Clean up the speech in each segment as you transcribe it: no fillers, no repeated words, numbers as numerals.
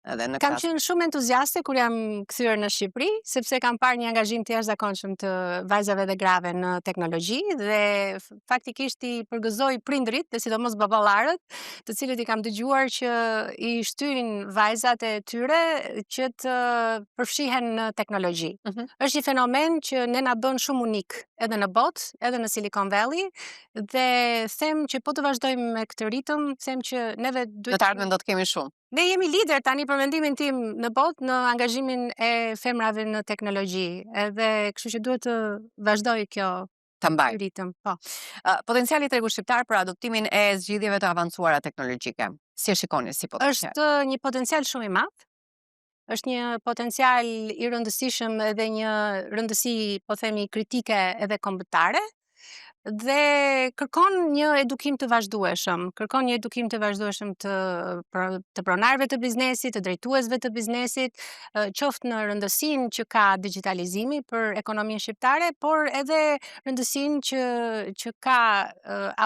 edhe në Kam klasë. qenë shumë entuziaste kur jam kthyer në Shqipëri, sepse kam parë një angazhim të jashtëzakonshëm të vajzave dhe grave në teknologji dhe faktikisht i përgëzoj prindrit dhe sidomos baballarët, të cilët i kam dëgjuar që i shtyn vajzat e tyre që të përfshihen në teknologji. Është një fenomen që ne na bën shumë unik edhe në botë, edhe në Silicon Valley dhe them që po të vazhdojmë me këtë ritëm, them që neve duhet Në të ardhmen do të kemi shumë. Ne jemi lider tani për mendimin tim në botë në angazhimin e femrave në teknologji, edhe kështu që duhet të vazhdoj kjo Ta mbaj. ritëm. Po. Potenciali i tregut shqiptar për adoptimin e zgjidhjeve të avancuara teknologjike. Si e shikoni si potencial? Është një potencial shumë i madh. Është një potencial i rëndësishëm edhe një rëndësi, po themi, kritike edhe kombëtare. Dhe kërkon një edukim të vazhdueshëm, të pronarëve të biznesit, të drejtuesve të biznesit, qoftë në rëndësinë që ka digitalizimi për ekonominë shqiptare, por edhe rëndësinë që ka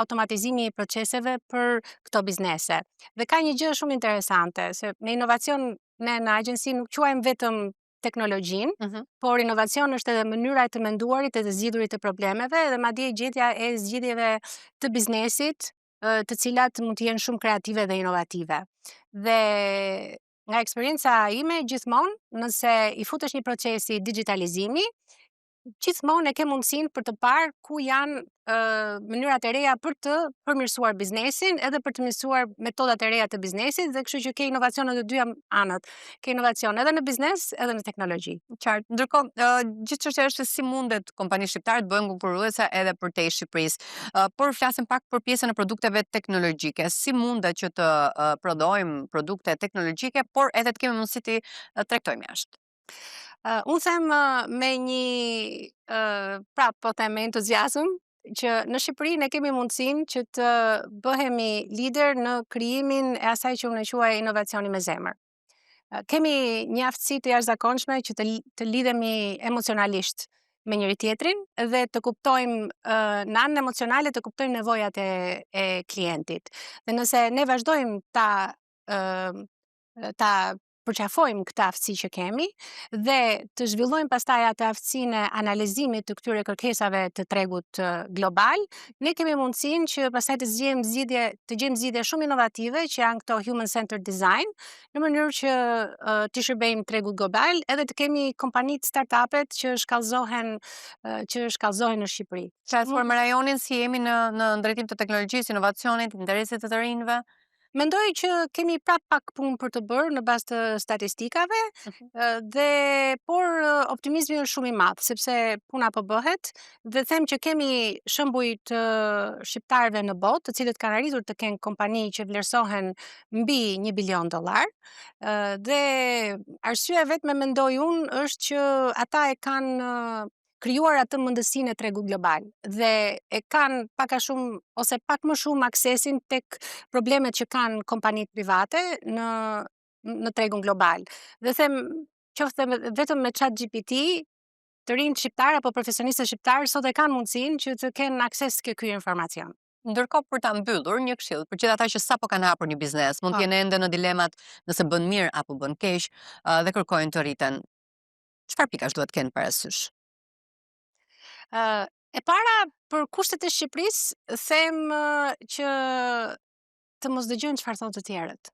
automatizimi i proceseve për këto biznese. Dhe ka një gjë shumë interesante, se në inovacion ne në agjenci nuk quajmë vetëm teknologjinë, por inovacion është edhe mënyra e të menduarit e të zgjidhurit të problemeve dhe madje gjetja e zgjidhjeve të biznesit, të cilat mund të jenë shumë kreative dhe inovative. Dhe nga eksperienca ime gjithmonë, nëse i futesh një procesi digitalizimi, gjithmonë e ke mundësinë për të parë ku janë mënyrat e reja për të përmirësuar biznesin, edhe për të mirësuar metodat e reja të biznesit, dhe kështu që ke inovacion në të dyja anët. Ke inovacion edhe në biznes, edhe në teknologji. Qartë. Ndërkohë, gjithë çështja është se si mundet kompani shqiptare të bëhen konkurruese edhe përtej Shqipërisë. Por flasim pak për pjesën e produkteve teknologjike. Si mundet që të prodhojmë produkte teknologjike, por edhe të kemi mundësi të tregtojmë jashtë? Unë them me një po them me entuziazëm që në Shqipëri ne kemi mundësinë që të bëhemi lider në krijimin e asaj që unë e quaj inovacioni me zemër. Kemi një aftësi të jashtëzakonshme që të lidhemi emocionalisht me njëri tjetrin dhe të kuptojmë në anën emocionale të kuptojmë nevojat e klientit. Dhe nëse ne vazhdojmë ta përqafojmë këtë aftësi që kemi dhe të zhvillojmë pastaj atë aftësinë e analizimit të këtyre kërkesave të tregut global, ne kemi mundësinë që pastaj të gjejmë zgjidhje shumë inovative që janë këto human centered design, në mënyrë që të shërbejmë tregut global, edhe të kemi kompanitë startupet që shkallëzohen në Shqipëri. Transformar rajonin si jemi në drejtim të teknologjisë, inovacionit, interesit të rinjve? Mendoj që kemi prap pak punë për të bërë në bazë të statistikave, por optimizmi është shumë i madh, sepse puna po bëhet, dhe them që kemi shembuj të shqiptarëve në botë, të cilët kanë arritur të kenë kompani që vlerësohen mbi $1 bilion, dhe arsyeja vetme mendoj unë është që ata e kanë krijuar atë mundësinë e tregut global dhe e kanë pak më shumë aksesin tek problemet që kanë kompanitë private në tregun global. Dhe them, qoftë vetëm me ChatGPT, të rinjt shqiptar apo profesionistët shqiptar sot e kanë mundësinë që të kenë akses ke ky informacion. Ndërkohë, për ta mbyllur, një këshill për gjithë ata që sapo kanë hapur një biznes, mund të jenë ende në dilemat nëse bën mirë apo bën keq, dhe kërkojnë të rriten. Çfarë pikash duhet kenë parasysh? E para, për kushtet e Shqipërisë, them që të mos dëgjojnë çfarë thonë të tjerët.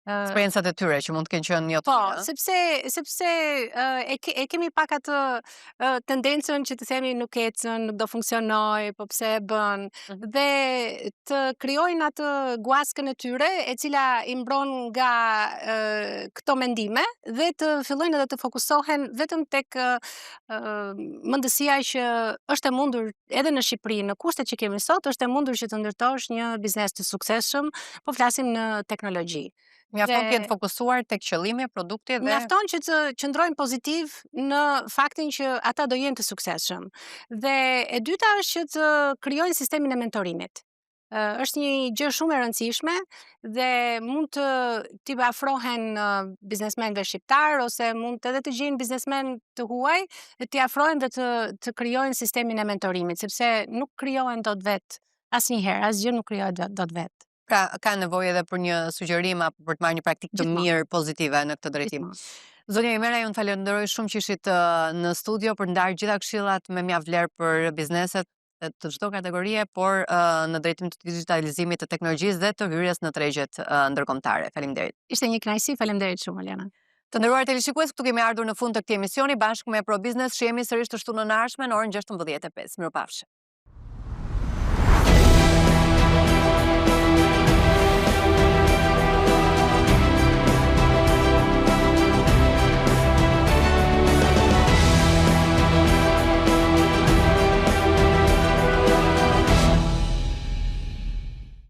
Eksperiencat e tyre që mund të kenë qenë jo të mira. Sepse e kemi pak atë tendencën që të themi nuk ecën, nuk do funksionoj, po pse e bën, dhe të krijojnë atë guaskën e tyre, e cila i mbron nga këto mendime dhe të fillojnë edhe të fokusohen vetëm tek mendësia që është e mundur edhe në Shqipëri, në kushtet që kemi sot, është e mundur që të ndërtosh një biznes të suksesshëm, po flasim në teknologji. Mjafton të jetë fokusuar tek qëllimi, produkti dhe mjafton që të qëndrojnë pozitiv në faktin që ata do jenë të suksesshëm. Dhe e dyta është që të krijojnë sistemin e mentorimit. Është një gjë shumë e rëndësishme dhe mund t'i afrohen biznesmenëve shqiptar ose mund edhe të gjejnë biznesmen të huaj dhe t'i afrojnë dhe të krijojnë sistemin e mentorimit, sepse nuk krijohen dot vet asnjëherë, asgjë nuk krijohet dot vet. Pra, ka nevojë edhe për një sugjerim apo për të marrë një praktikë të Gjithmonë. mirë pozitive në këtë drejtim. Zonja Imera, ju falenderoj shumë që ishit në studio për ndarë gjitha këshillat me mjaft vlerë për bizneset të çdo kategorie, por në drejtim të digitalizimit të teknologjisë dhe të hyrjes në tregjet ndërkombëtare. Faleminderit. Ishte një kënaqësi, faleminderit shumë Aliana. Të nderuar teleshikues, këtu kemi ardhur në fund të këtij emisioni bashkë me Pro Business, shihemi sërish të shtunën e ardhshme në orën 16:05. Mirupafshim.